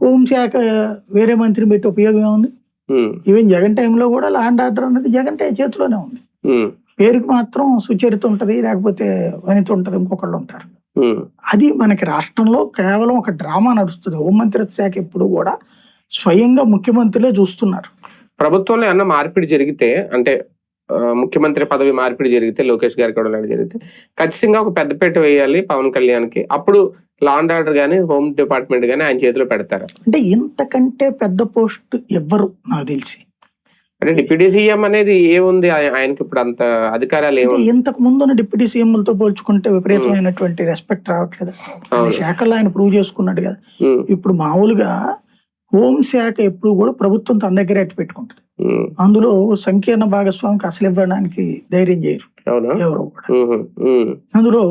హోంశాఖ వేరే మంత్రిని పెట్టి ఉపయోగం ఏముంది? ఈవెన్ జగన్ టైంలో కూడా లా అండ్ ఆర్డర్ అనేది జగన్ చేతిలోనే ఉంది. పేరుకి మాత్రం సుచరిత ఉంటది, లేకపోతే వనిత ఉంటది, ఇంకొకళ్ళు ఉంటారు. అది మనకి రాష్ట్రంలో కేవలం ఒక డ్రామా నడుస్తుంది. హోంమంత్రిత్వ శాఖ ఎప్పుడు కూడా స్వయంగా ముఖ్యమంత్రులే చూస్తున్నారు. ప్రభుత్వంలో ఏమన్నా మార్పిడి జరిగితే, అంటే ముఖ్యమంత్రి పదవి మార్పిడి జరిగితే, లోకేష్ గారికి కూడా జరిగితే ఖచ్చితంగా ఒక పెద్దపీట వేయాలి పవన్ కళ్యాణ్కి. అప్పుడు లా అండ్ ఆర్డర్ గానీ హోమ్ డిపార్ట్మెంట్ గానీ ఆయన చేతిలో పెడతారు. అంటే ఇంతకంటే పెద్ద పోస్ట్ ఎవ్వరు నాకు తెలిసి. అంటే డిప్యూటీ సీఎం అనేది ఏముంది ఆయనకి ఇప్పుడు అంత అధికారాలు ఏముంది? ఇంతకు ముందున్న డిప్యూటీ సీఎంలతో పోల్చుకుంటే విపరీతమైనటువంటి రెస్పెక్ట్ రావట్లేదు. శాఖల్లో ఆయన ప్రూవ్ చేసుకున్నాడు కదా. ఇప్పుడు మామూలుగా హోంశాఖ ఎప్పుడు కూడా ప్రభుత్వం తన దగ్గర ఎట్టు పెట్టుకుంటుంది. అందులో సంకీర్ణ భాగస్వామికి అసలు ఇవ్వడానికి ధైర్యం చేయరు ఎవరు కూడా. అందులో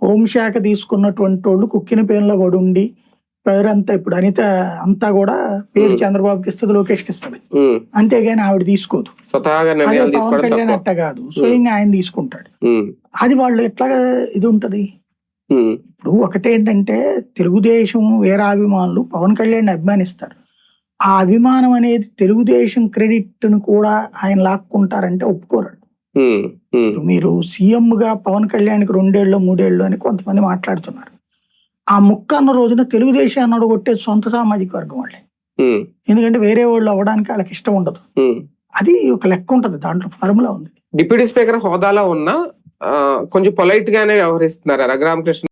హోంశాఖ తీసుకున్నటువంటి వాళ్ళు కుక్కిన పేరులో పడి ఉండి పేరంతా ఇప్పుడు అనిత అంతా కూడా పేరు చంద్రబాబుకి ఇస్తుంది, లోకేష్కి ఇస్తుంది. అంతేగాని ఆవిడ తీసుకోదు. పవన్ కళ్యాణ్ అట్ట కాదు, స్వయంగా ఆయన తీసుకుంటాడు. అది వాళ్ళు ఎట్లా ఇది ఉంటది. ఇప్పుడు ఒకటేంటంటే తెలుగుదేశం వీరాభిమానులు పవన్ కళ్యాణ్ అభిమానిస్తారు. ఆ అభిమానం అనేది తెలుగుదేశం క్రెడిట్ ను కూడా ఆయన లాక్కుంటారంటే ఒప్పుకోరు. మీరు సీఎం గా పవన్ కళ్యాణ్కి 2 ఏళ్ళు 3 ఏళ్ళు అని కొంతమంది మాట్లాడుతున్నారు. ఆ ముక్క అన్న రోజున తెలుగుదేశాన్ని అడగొట్టేది సొంత సామాజిక వర్గం వాళ్ళే. ఎందుకంటే వేరే వాళ్ళు అవ్వడానికి వాళ్ళకి ఇష్టం ఉండదు. అది ఒక లెక్క ఉంటది, దాంట్లో ఫార్ములా ఉంది. డిప్యూటీ స్పీకర్ హోదాలో ఉన్న కొంచెం పొలైట్ గానే వ్యవహరిస్తున్నారు రఘురామకృష్ణ